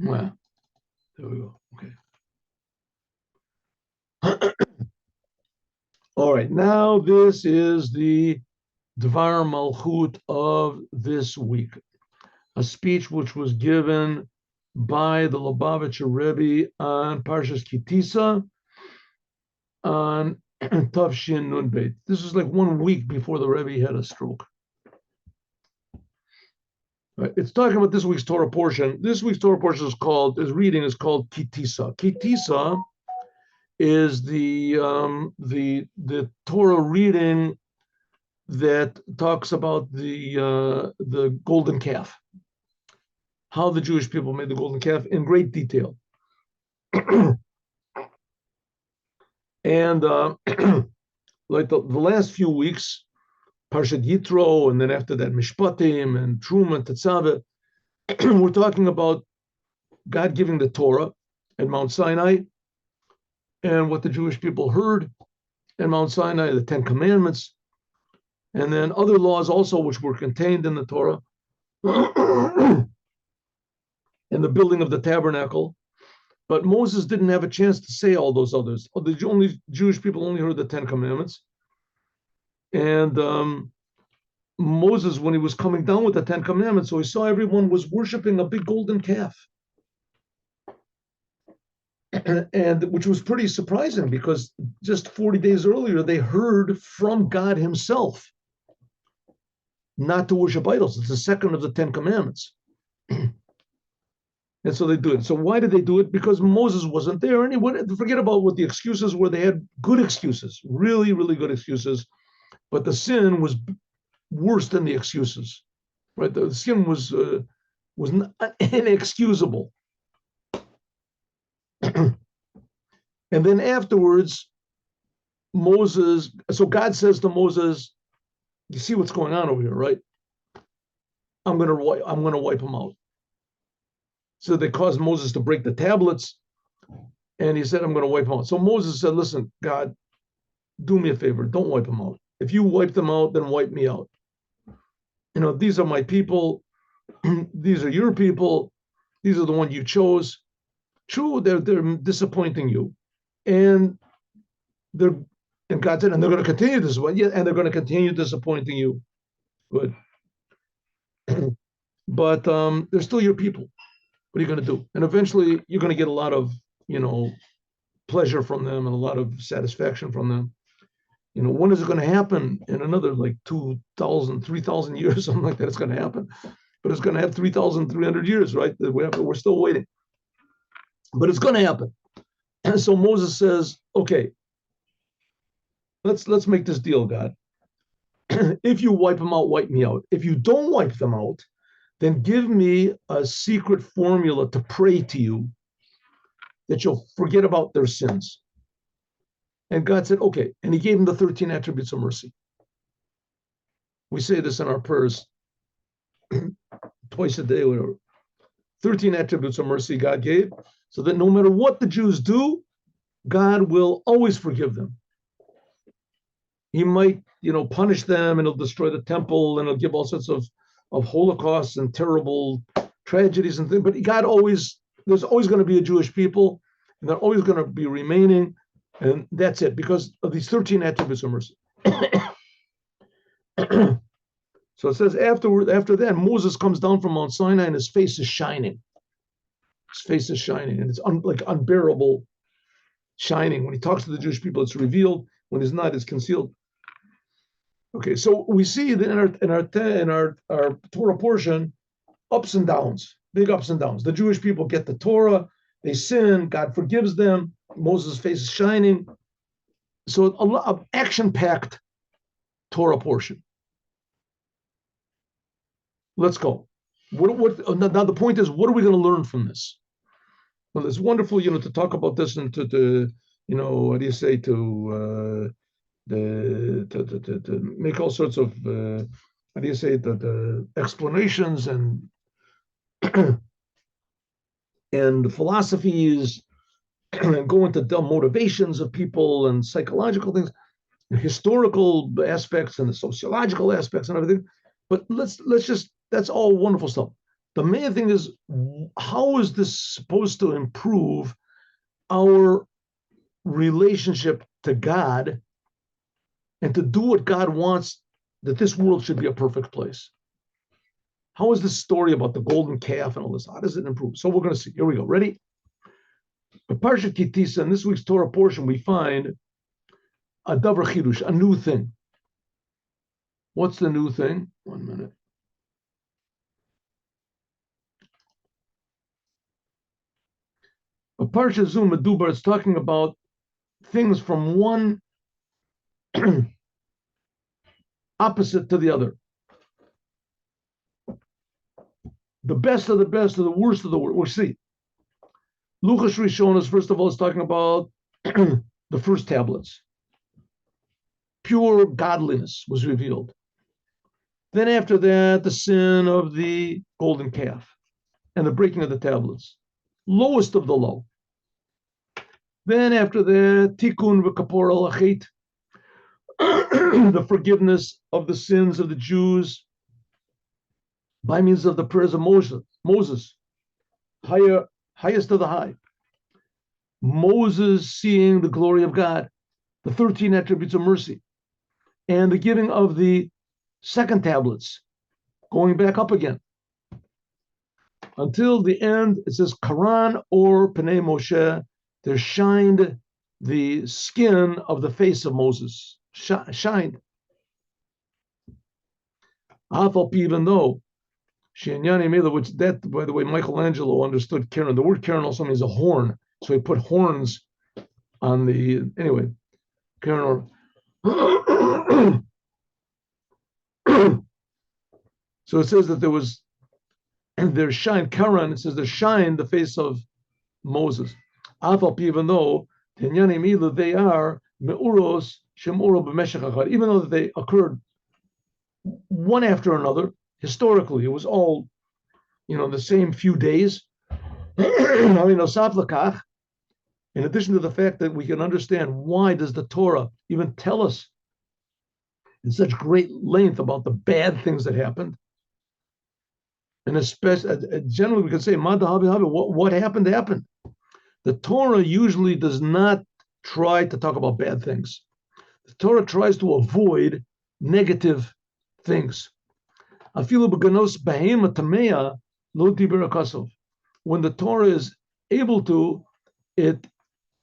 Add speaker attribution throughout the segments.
Speaker 1: Well, there we go. Okay. All right. Now this is the Dvar Malchut of this week, a speech which was given by the Lubavitcher Rebbe on Parshas Tisa on Tavshin Nun Beit. This is like 1 week before the Rebbe had a stroke. Right. It's talking about this week's Torah portion. This week's Torah portion is called, his reading is called Tisa. Tisa is the Torah reading that talks about the golden calf, how the Jewish people made the golden calf in great detail. And like the last few weeks, Parshat Yitro, and then after that Mishpatim and Truma and Tetzaveh, we're talking about God giving the Torah at Mount Sinai and what the Jewish people heard at Mount Sinai, the 10 Commandments, and then other laws also which were contained in the Torah, and the building of the tabernacle. But Moses didn't have a chance to say all those others. The Jewish people only heard the 10 Commandments. And Moses, when he was coming down with the 10 Commandments, so he saw everyone was worshiping a big golden calf. And which was pretty surprising because just 40 days earlier, they heard from God himself not to worship idols. It's the second of the 10 Commandments. And so they do it. So why did they do it? Because Moses wasn't there. And forget about what the excuses were. They had good excuses, really, really good excuses. But the sin was worse than the excuses, right? The sin was inexcusable. And then afterwards, so God says to Moses, you see what's going on over here, right? I'm going to wipe them out. So they caused Moses to break the tablets, and he said, I'm going to wipe them out. So Moses said, listen, God, do me a favor. Don't wipe them out. If you wipe them out, then wipe me out. These are my people. These are your people. These are the ones you chose. True, they're disappointing you. And God said, and they're going to continue this way. Yeah, and they're going to continue disappointing you. Good. But they're still your people. What are you going to do? And eventually you're going to get a lot of, pleasure from them and a lot of satisfaction from them. When is it going to happen? In another like 2,000, 3,000 years, something like that, it's going to happen. But it's going to have 3,300 years, right? We're still waiting. But it's going to happen. And so Moses says, okay, let's make this deal, God. If you wipe them out, wipe me out. If you don't wipe them out, then give me a secret formula to pray to you that you'll forget about their sins. And God said, okay. And he gave him the 13 attributes of mercy. We say this in our prayers twice a day, whatever. 13 attributes of mercy God gave, so that no matter what the Jews do, God will always forgive them. He might, punish them, and he'll destroy the temple, and he'll give all sorts of holocausts and terrible tragedies and things. But there's always going to be a Jewish people, and they're always going to be remaining, and that's it, because of these 13 attributes of mercy. So it says after that, Moses comes down from Mount Sinai, and his face is shining. His face is shining, and it's like unbearable shining. When he talks to the Jewish people, it's revealed. When he's not, it's concealed. Okay, so we see that in our Torah portion, ups and downs, big ups and downs. The Jewish people get the Torah, they sin, God forgives them, Moses' face is shining. So a lot of action-packed Torah portion. Let's go. Now the point is, what are we going to learn from this? Well, it's wonderful, to talk about this and to what do you say, to make all sorts of the explanations and and philosophies, and go into the motivations of people and psychological things, historical aspects and the sociological aspects and everything. But let's just, that's all wonderful stuff. The main thing is, how is this supposed to improve our relationship to God and to do what God wants, that this world should be a perfect place? How is this story about the golden calf and all this? How does it improve? So we're going to see. Here we go. Ready? Parshat Tisa, in this week's Torah portion, we find a davar chidush, a new thing. What's the new thing? 1 minute. A Parshat Zum Medubar, it's talking about things from one opposite to the other. The best of the best, or the worst of the worst. We'll see. Luchas Rishonos, first of all, is talking about the first tablets. Pure godliness was revealed. Then after that, the sin of the golden calf and the breaking of the tablets. Lowest of the low. Then after that, Tikkun v'kapor al-achet, the forgiveness of the sins of the Jews by means of the prayers of Moses, highest of the high. Moses seeing the glory of God, the 13 attributes of mercy, and the giving of the second tablets, going back up again. Until the end, it says, Karan or Pnei Moshe, there shined the skin of the face of Moses, shined. Even though, which that, by the way, Michelangelo understood Karen. The word Karen also means a horn. So he put horns on the, anyway, Karen or, so it says that there was, and there shined, Karen, it says there shined the face of Moses. Even though, they are meuros shemuro b'meshech echad, even though they occurred one after another, historically, it was all, the same few days. In addition to the fact that we can understand why does the Torah even tell us in such great length about the bad things that happened, and especially generally we can say what happened. The Torah usually does not try to talk about bad things. The Torah tries to avoid negative things. When the Torah is able to, it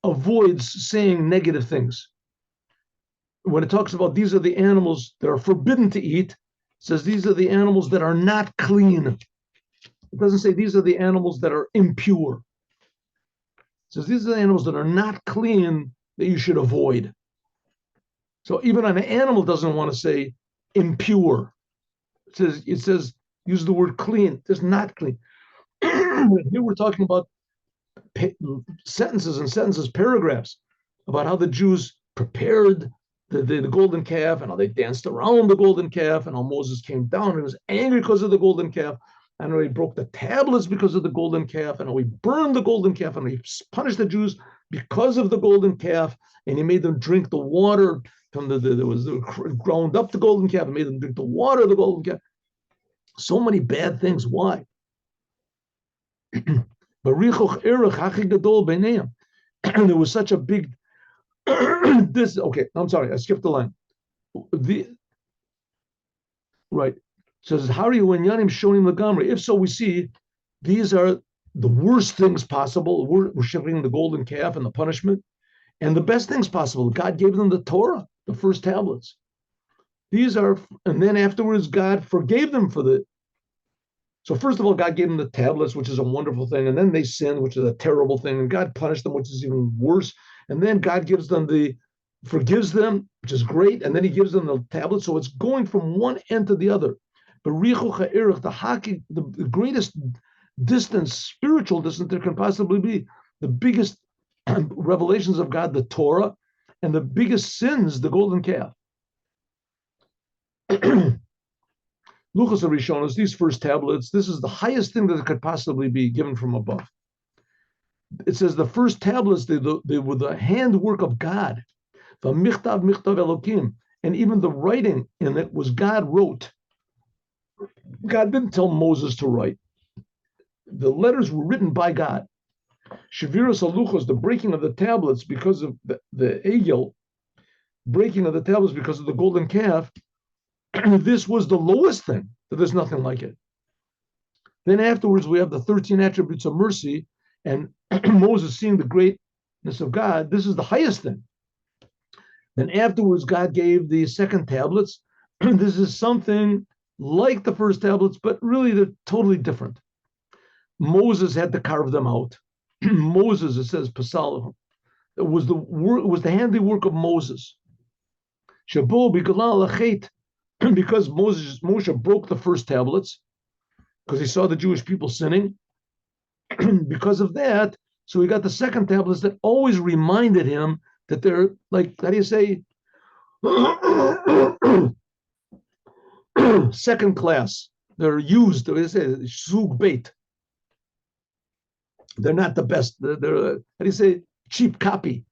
Speaker 1: avoids saying negative things. When it talks about these are the animals that are forbidden to eat, it says these are the animals that are not clean. It doesn't say these are the animals that are impure. It says these are the animals that are not clean that you should avoid. So even an animal doesn't want to say impure. It says use the word clean. It's not clean. Here we're talking about sentences, paragraphs about how the Jews prepared the golden calf and how they danced around the golden calf and how Moses came down and was angry because of the golden calf and how he broke the tablets because of the golden calf and how he burned the golden calf and he punished the Jews because of the golden calf and he made them drink the water from the ground up the golden calf and made them drink the water of the golden calf. So many bad things. Why? There was such a big okay, I'm sorry, I skipped the line. Right. Says, how are you when Yanim showing the Gamri? If so, we see these are the worst things possible. We're shipping the golden calf and the punishment, and the best things possible. God gave them the Torah, the first tablets. These are, and then afterwards, God forgave them for the. So first of all, God gave them the tablets, which is a wonderful thing, and then they sinned, which is a terrible thing, and God punished them, which is even worse. And then God forgives them, which is great, and then He gives them the tablets. So it's going from one end to the other. But the greatest distance, spiritual distance there can possibly be, the biggest revelations of God, the Torah, and the biggest sins, the golden calf. Luchas Rishonos, these first tablets, this is the highest thing that could possibly be given from above. It says the first tablets, they were the handwork of God. Michtav Elokim, and even the writing in it was God wrote. God didn't tell Moses to write. the letters were written by God. Shaviras Aluchos, the breaking of the tablets because of the Egel, breaking of the tablets because of the golden calf, this was the lowest thing, that there's nothing like it. Then afterwards, we have the 13 attributes of mercy, and Moses seeing the greatness of God. This is the highest thing. Then afterwards, God gave the second tablets. This is something like the first tablets, but really they're totally different. Moses had to carve them out. Moses, it says, Pasal, it was the handiwork of Moses. Shabu Bigalal Achet, because Moshe broke the first tablets, because he saw the Jewish people sinning. Because of that, so he got the second tablets that always reminded him that they're like, how do you say, second class. They're used, they say, sug bait. They're not the best. They're how do you say, cheap copy.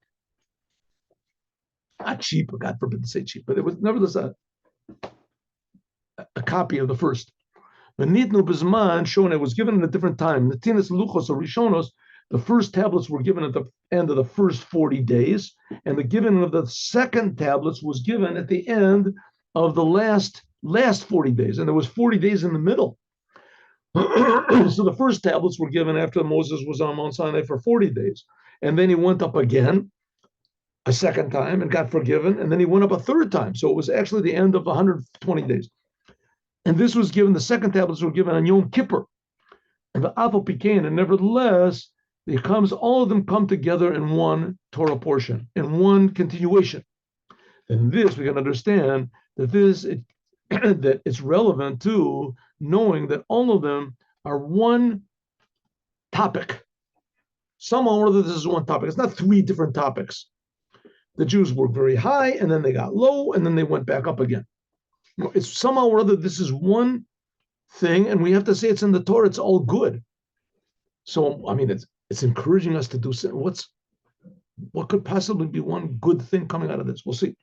Speaker 1: Not cheap, God forbid to say cheap, but it was nevertheless a copy of the first. The Nitnu Bizman, shown it was given at a different time. The Tinas Luchos or Rishonos, the first tablets were given at the end of the first 40 days, and the giving of the second tablets was given at the end of the last 40 days, and there was 40 days in the middle. So the first tablets were given after Moses was on Mount Sinai for 40 days, and then he went up again a second time and got forgiven, and then he went up a third time. So it was actually the end of 120 days. And this was given, the second tablets were given on Yom Kippur. And the Apple Pecan, and nevertheless, all of them come together in one Torah portion, in one continuation. And this, we can understand that that it's relevant to knowing that all of them are one topic. Somehow or other, this is one topic. It's not three different topics. The Jews were very high, and then they got low, and then they went back up again. It's somehow or other, this is one thing, and we have to say it's in the Torah, it's all good. So, I mean, it's encouraging us to do what could possibly be one good thing coming out of this? We'll see.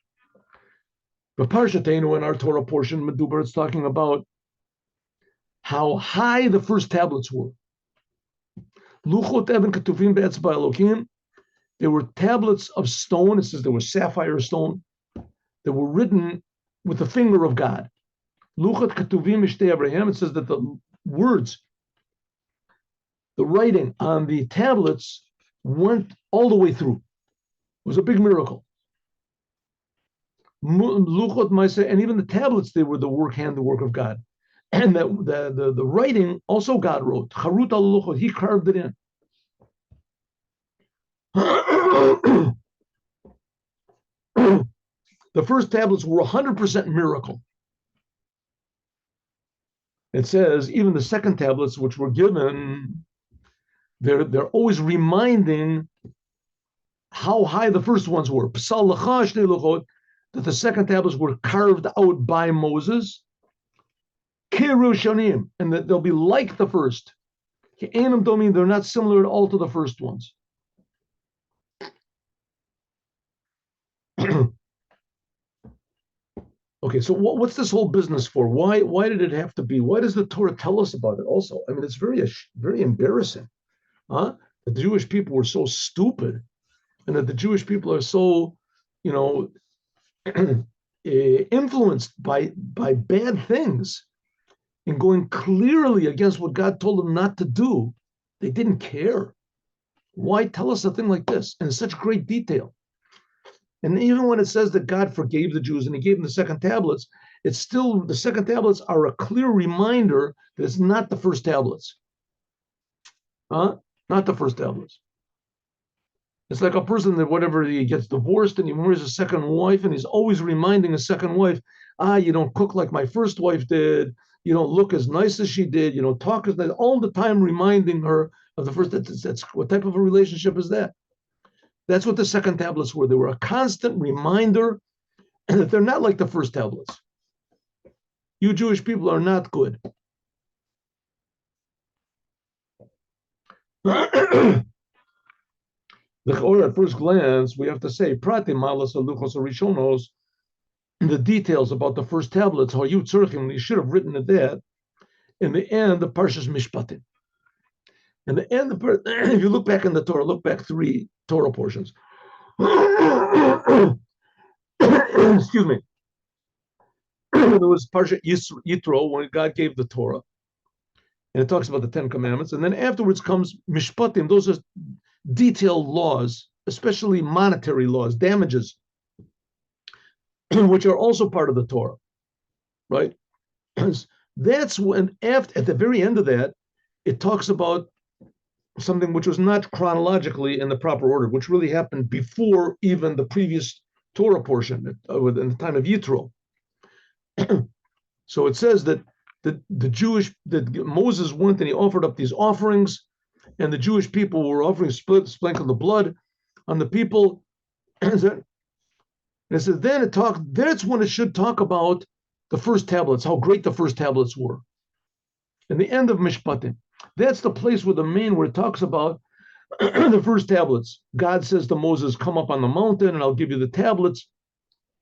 Speaker 1: But Parshatenu in our Torah portion, Medubar, it's talking about how high the first tablets were. Luchot Even Ketuvim Be'etzba Elokim. There were tablets of stone. It says there was sapphire stone that were written with the finger of God. Luchat Ketuvim Mishtei Abraham. It says that the words, the writing on the tablets went all the way through. It was a big miracle. Luchot Maaseh, and even the tablets, they were the handiwork of God. And that the writing also God wrote. Charut al Luchot, he carved it in. The first tablets were 100% miracle. It says even the second tablets, which were given, they're always reminding how high the first ones were. That the second tablets were carved out by Moses, and that they'll be like the first. Don't mean they're not similar at all to the first ones. Okay, so what's this whole business for? Why did it have to be? Why does the Torah tell us about it also? I mean, it's very embarrassing, huh? That the Jewish people were so stupid, and that the Jewish people are so, influenced by bad things and going clearly against what God told them not to do. They didn't care. Why tell us a thing like this in such great detail? And even when it says that God forgave the Jews and he gave them the second tablets, it's still, the second tablets are a clear reminder that it's not the first tablets. Not the first tablets. It's like a person that whatever he gets divorced and he marries a second wife, and he's always reminding his second wife, you don't cook like my first wife did, you don't look as nice as she did, you don't talk as nice, all the time reminding her of the first. That's what type of a relationship is that? That's what the second tablets were. They were a constant reminder that they're not like the first tablets. You Jewish people are not good. At first glance, we have to say, Prati Malas Luchos Rishonos, the details about the first tablets, how you should have written it that in the end of Parshas Mishpatim. And the end, if you look back in the Torah, look back 3 Torah portions. Excuse me. There was Parsha Yitro when God gave the Torah, and it talks about the 10 commandments. And then afterwards comes Mishpatim. Those are detailed laws, especially monetary laws, damages, which are also part of the Torah, right? That's when, at the very end of that, it talks about something which was not chronologically in the proper order, which really happened before even the previous Torah portion, in the time of Yitro. So it says that that Moses went and he offered up these offerings, and the Jewish people were offering sprinkling the blood on the people. And it says that's when it should talk about the first tablets, how great the first tablets were. In the end of Mishpatim, that's the place where it talks about the first tablets. God says to Moses, come up on the mountain and I'll give you the tablets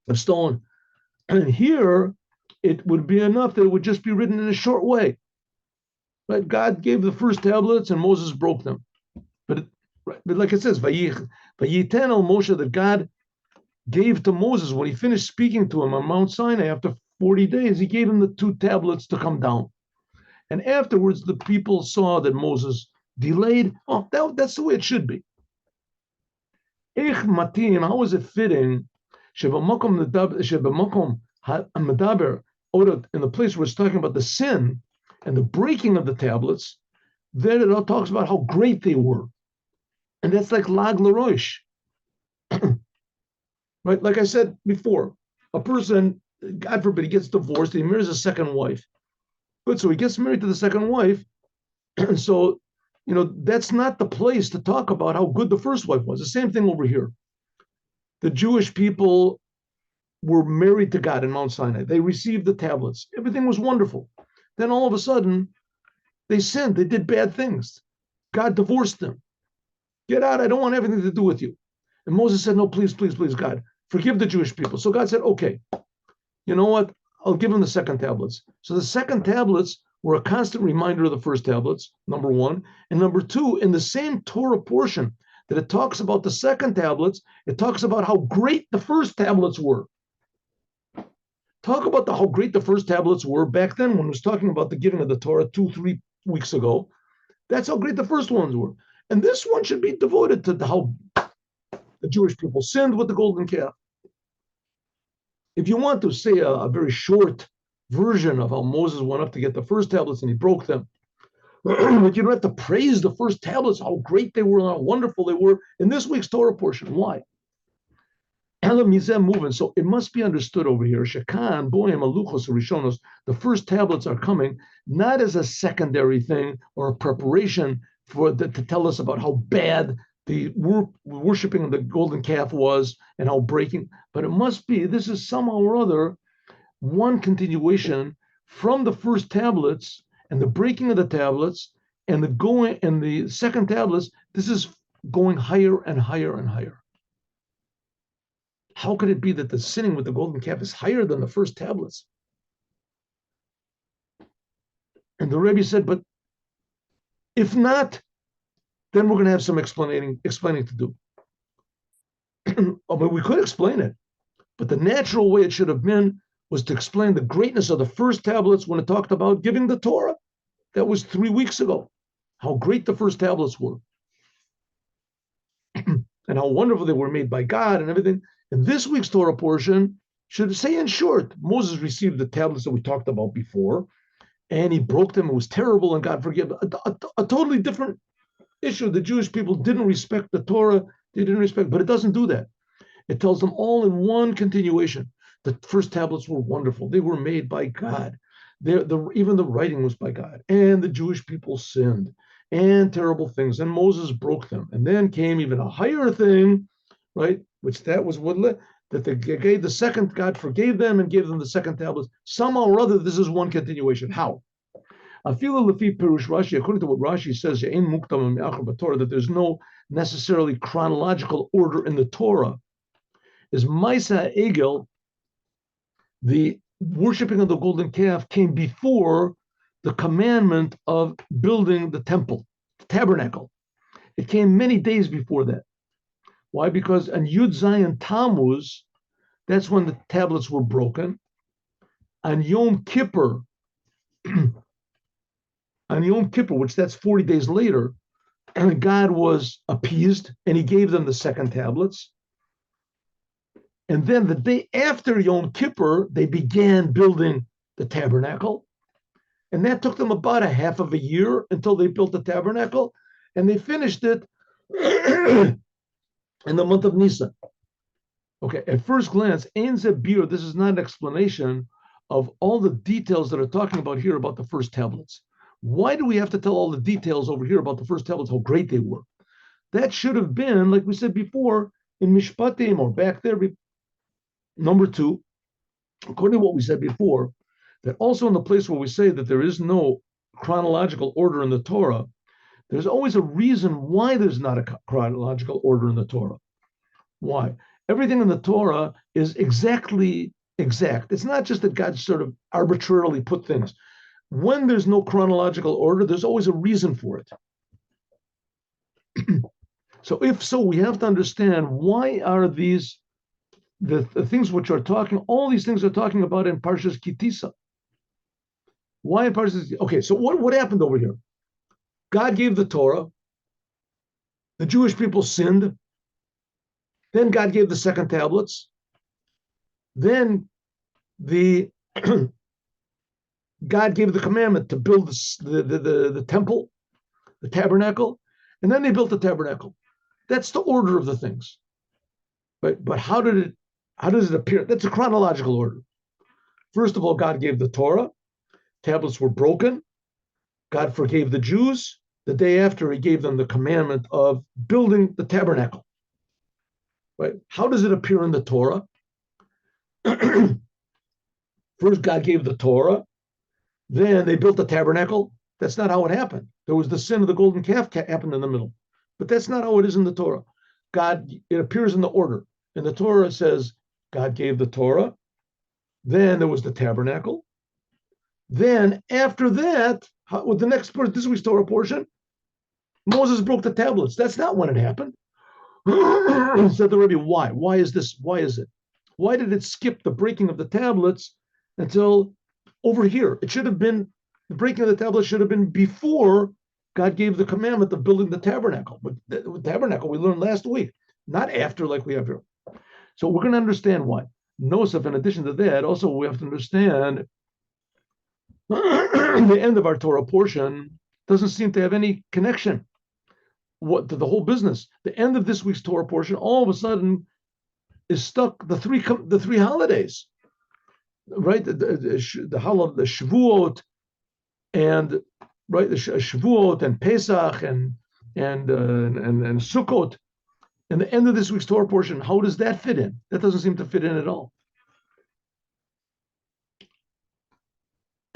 Speaker 1: of stone. And here, it would be enough that it would just be written in a short way. Right? God gave the first tablets and Moses broke them. But like it says, Vayiten el Moshe, that God gave to Moses when he finished speaking to him on Mount Sinai after 40 days, he gave him the 2 tablets to come down. And afterwards, the people saw that Moses delayed. Oh, that's the way it should be. How is it fitting? In the place where it's talking about the sin and the breaking of the tablets, then it all talks about how great they were. And that's like Lag LaRoche. Right? Like I said before, a person, God forbid, he gets divorced, he marries a second wife. Good, so he gets married to the second wife, and so, that's not the place to talk about how good the first wife was. The same thing over here. The Jewish people were married to God in Mount Sinai. They received the tablets. Everything was wonderful. Then all of a sudden, they sinned. They did bad things. God divorced them. Get out. I don't want anything to do with you. And Moses said, no, please, please, please, God, forgive the Jewish people. So God said, okay, you know what? I'll give them the second tablets. So the second tablets were a constant reminder of the first tablets, number 1. And number 2, in the same Torah portion that it talks about the second tablets, it talks about how great the first tablets were. Talk about how great the first tablets were back then when it was talking about the giving of the Torah 2-3 weeks ago. That's how great the first ones were. And this one should be devoted to how the Jewish people sinned with the golden calf. If you want to say a very short version of how Moses went up to get the first tablets and he broke them, but you don't have to praise the first tablets, how great they were and how wonderful they were in this week's Torah portion. Why? So it must be understood over here, the first tablets are coming not as a secondary thing or a preparation to tell us about how bad the worshiping of the golden calf was and how breaking, but it must be, this is somehow or other one continuation from the first tablets and the breaking of the tablets and the second tablets. This is going higher and higher and higher. How could it be that the sinning with the golden calf is higher than the first tablets? And the Rebbe said, but if not, then we're going to have some explaining to do. But we could explain it, but the natural way it should have been was to explain the greatness of the first tablets when it talked about giving the Torah. That was 3 weeks ago, how great the first tablets were and how wonderful they were made by God and everything. And this week's Torah portion should say, in short, Moses received the tablets that we talked about before, and he broke them. It was terrible, and God forgave. A totally different issue. The Jewish people didn't respect the Torah. They didn't respect, but it doesn't do that. It tells them all in one continuation. The first tablets were wonderful. They were made by God. Even the writing was by God. And the Jewish people sinned and terrible things, and Moses broke them. And then came even a higher thing, right? Which that was that they gave the second, God forgave them and gave them the second tablets. Somehow or other, this is one continuation. How? According to what Rashi says, that there's no necessarily chronological order in the Torah, is Maisa Egel, the worshiping of the golden calf came before the commandment of building the temple. tabernacle. It came many days before that. Why? Because on Yud Zayin Tammuz, that's when the tablets were broken. On Yom Kippur, which that's 40 days later, and God was appeased and he gave them the second tablets. And then the day after Yom Kippur, they began building the tabernacle. And that took them about a half of a year until they built the tabernacle. And they finished it in the month of Nisan. Okay, at first glance, Ein Zebir, this is not an explanation of all the details that are talking about here about the first tablets. Why do we have to tell all the details over here about the first tablets, how great they were? That should have been, like we said before, in Mishpatim or back there. Number two, according to what we said before, that also in the place where we say that there is no chronological order in the Torah, there's always a reason why there's not a chronological order in the Torah. Why? Everything in the Torah is exactly exact. It's not just that God sort of arbitrarily put things. When there's no chronological order, there's always a reason for it. So if so, we have to understand why are these the things which are talking, all these things are talking about in Parshas Tisa. Why in Parshas? Okay, so what happened over here? God gave the Torah. The Jewish people sinned. Then God gave the second tablets. Then God gave the commandment to build the temple, the tabernacle, and then they built the tabernacle. That's the order of the things. But how does it appear? That's a chronological order. First of all, God gave the Torah. Tablets were broken. God forgave the Jews. The day after, he gave them the commandment of building the tabernacle. Right? How does it appear in the Torah? First, God gave the Torah. Then they built the tabernacle. That's not how it happened. There was the sin of the golden calf happened in the middle. But that's not how it is in the Torah. It appears in the order. In the Torah, it says, God gave the Torah. Then there was the tabernacle. Then after that, with the next part, this week's Torah portion, Moses broke the tablets. That's not when it happened. Said the Rebbe, why? Why is this? Why is it? Why did it skip the breaking of the tablets until over here? It should have been, the breaking of the tablets should have been before God gave the commandment of building the tabernacle. But the tabernacle we learned last week, not after like we have here. So we're going to understand why. Nosef, in addition to that, also we have to understand the end of our Torah portion doesn't seem to have any connection to the whole business. The end of this week's Torah portion all of a sudden is stuck the three holidays, right? The Shavuot and right the Shavuot and Pesach and Sukkot. And the end of this week's Torah portion, how does that fit in? That doesn't seem to fit in at all.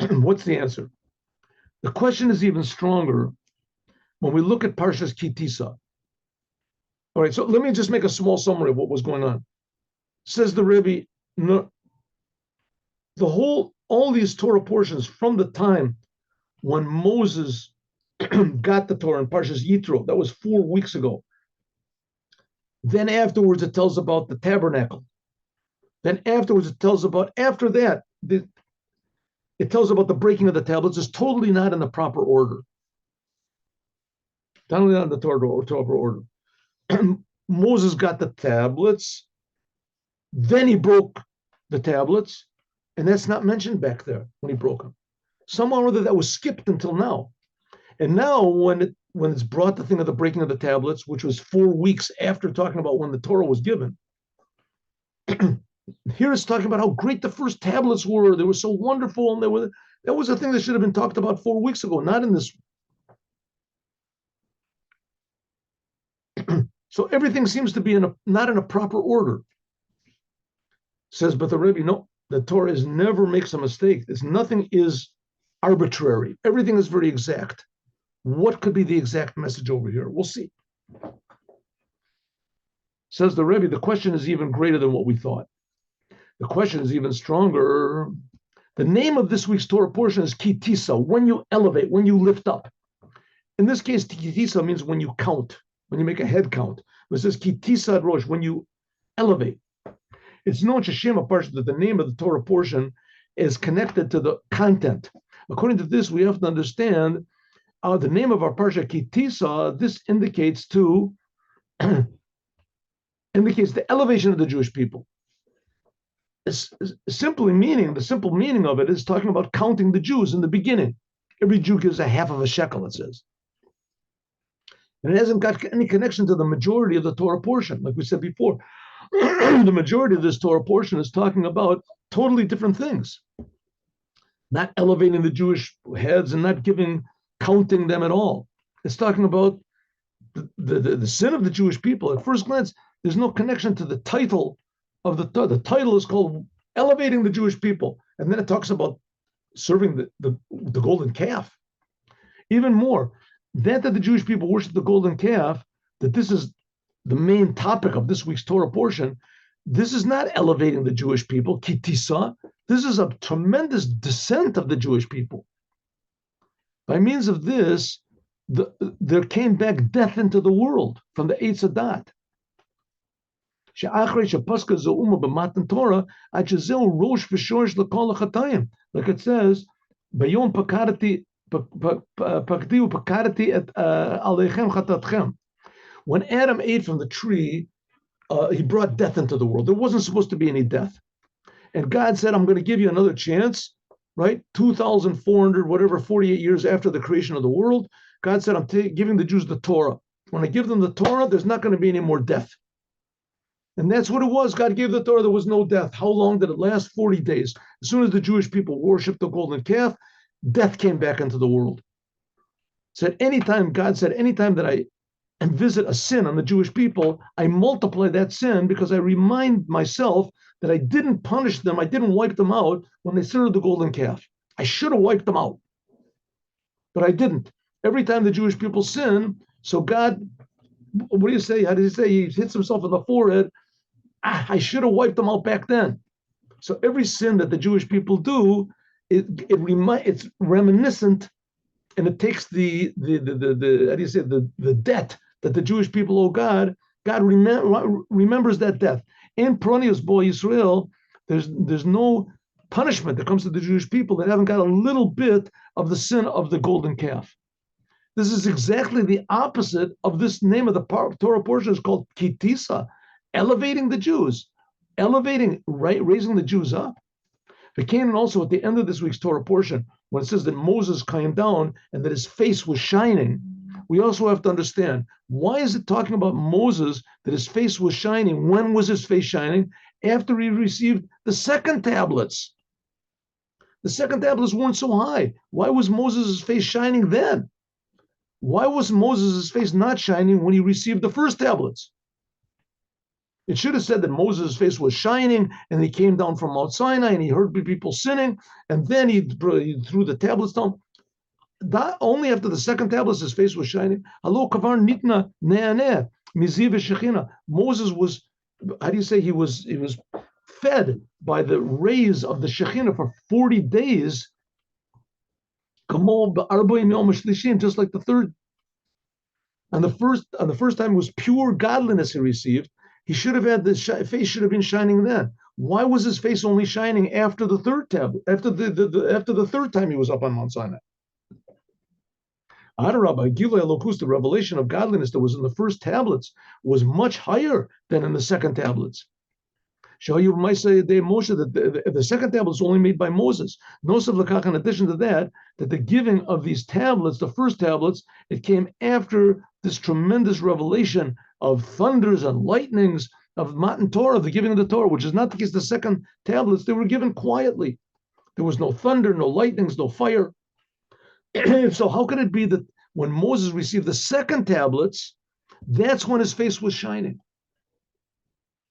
Speaker 1: What's the answer? The question is even stronger when we look at Parshas Tisa. All right, so let me just make a small summary of what was going on. Says the Rebbe, no, all these Torah portions from the time when Moses got the Torah in Parshas Yitro, that was 4 weeks ago. Then afterwards, it tells about the tabernacle. Then afterwards, it tells about, after that, it tells about the breaking of the tablets. It's totally not in the proper order. Totally not in the proper order. Moses got the tablets. Then he broke the tablets. And that's not mentioned back there when he broke them. Somehow or other that was skipped until now. And now when it's brought the thing of the breaking of the tablets, which was 4 weeks after talking about when the Torah was given, here it's talking about how great the first tablets were. They were so wonderful. And that was a thing that should have been talked about 4 weeks ago, not in this. So everything seems to be not in a proper order. Says, but the Rebbe, no, the Torah never makes a mistake. Nothing is arbitrary. Everything is very exact. What could be the exact message over here? We'll see. Says the Rebbe, the question is even greater than what we thought. The question is even stronger. The name of this week's Torah portion is Tisa, when you elevate, when you lift up.
Speaker 2: In this case, Tisa means when you count, when you make a head count. It says Tisa Rosh, when you elevate. It's known Shema Parsha that the name of the Torah portion is connected to the content. According to this, we have to understand the name of our Parsha Tisa. This indicates indicates the elevation of the Jewish people. The simple meaning of it is talking about counting the Jews in the beginning. Every Jew gives a half of a shekel, it says. And it hasn't got any connection to the majority of the Torah portion. Like we said before, the majority of this Torah portion is talking about totally different things. Not elevating the Jewish heads and not counting them at all. It's talking about the sin of the Jewish people. At first glance, there's no connection to the title of the Torah. The title is called Elevating the Jewish People. And then it talks about serving the golden calf. Even more, that the Jewish people worship the golden calf, that this is the main topic of this week's Torah portion, this is not elevating the Jewish people, Tisa. This is a tremendous descent of the Jewish people. By means of this, there came back death into the world from the Eitz Hadat. Like it says, when Adam ate from the tree, he brought death into the world. There wasn't supposed to be any death. And God said, I'm going to give you another chance, right? 2,400, 48 years after the creation of the world. God said, I'm giving the Jews the Torah. When I give them the Torah, there's not going to be any more death. And that's what it was. God gave the Torah, there was no death. How long did it last? 40 days. As soon as the Jewish people worshiped the golden calf, death came back into the world. God said, anytime that I visit a sin on the Jewish people, I multiply that sin because I remind myself that I didn't punish them, I didn't wipe them out when they served the golden calf. I should have wiped them out, but I didn't. Every time the Jewish people sin, so God, what do you say? How does he say? He hits himself in the forehead. I should have wiped them out back then. So every sin that the Jewish people do, it's reminiscent, and it takes the how do you say, the debt that the Jewish people owe God. God remembers that death. In Pronius Bo Yisrael, there's no punishment that comes to the Jewish people that haven't got a little bit of the sin of the golden calf. This is exactly the opposite of this name of the Torah portion is called Tisa, elevating the Jews, raising the Jews up. And also at the end of this week's Torah portion, when it says that Moses came down and that his face was shining, we also have to understand, why is it talking about Moses, that his face was shining? When was his face shining? After he received the second tablets. The second tablets weren't so high. Why was Moses' face shining then? Why was Moses' face not shining when he received the first tablets? It should have said that Moses' face was shining and he came down from Mount Sinai and he heard people sinning, and then he threw the tablets down. That only after the second tablets his face was shining. Moses was, how do you say, he was fed by the rays of the Shekhinah for 40 days, just like the third. And the first time it was pure godliness he received. He should have had face should have been shining then. Why was his face only shining after the third tablet, after the third time he was up on Mount Sinai? The revelation of godliness that was in the first tablets was much higher than in the second tablets. You might say Moshe that the second tablet was only made by Moses. In addition to that the giving of these tablets, the first tablets, it came after this tremendous revelation of thunders and lightnings of Matan Torah, the giving of the Torah, which is not the case. The second tablets, they were given quietly. There was no thunder, no lightnings, no fire. So how could it be that when Moses received the second tablets, that's when his face was shining?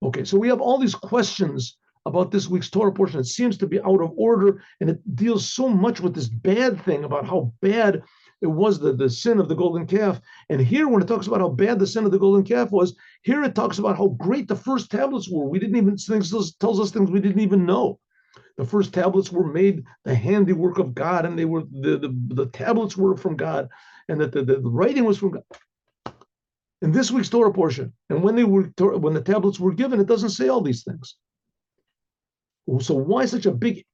Speaker 2: Okay, so we have all these questions about this week's Torah portion. It seems to be out of order, and it deals so much with this bad thing about how bad it was, the sin of the golden calf. And here, when it talks about how bad the sin of the golden calf was, here it talks about how great the first tablets were. We didn't even, tells us things we didn't even know. The first tablets were made the handiwork of God, and they were the tablets were from God. and that the writing was from God. In this week's Torah portion, and when the tablets were given, it doesn't say all these things. So why such a big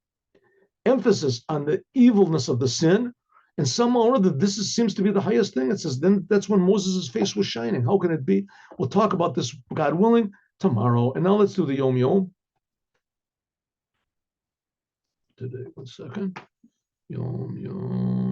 Speaker 2: emphasis on the evilness of the sin? And somehow or other, seems to be the highest thing. It says then that's when Moses' face was shining. How can it be? We'll talk about this, God willing, tomorrow. And now let's do the Yom Yom. Today, 1 second. Yom Yom.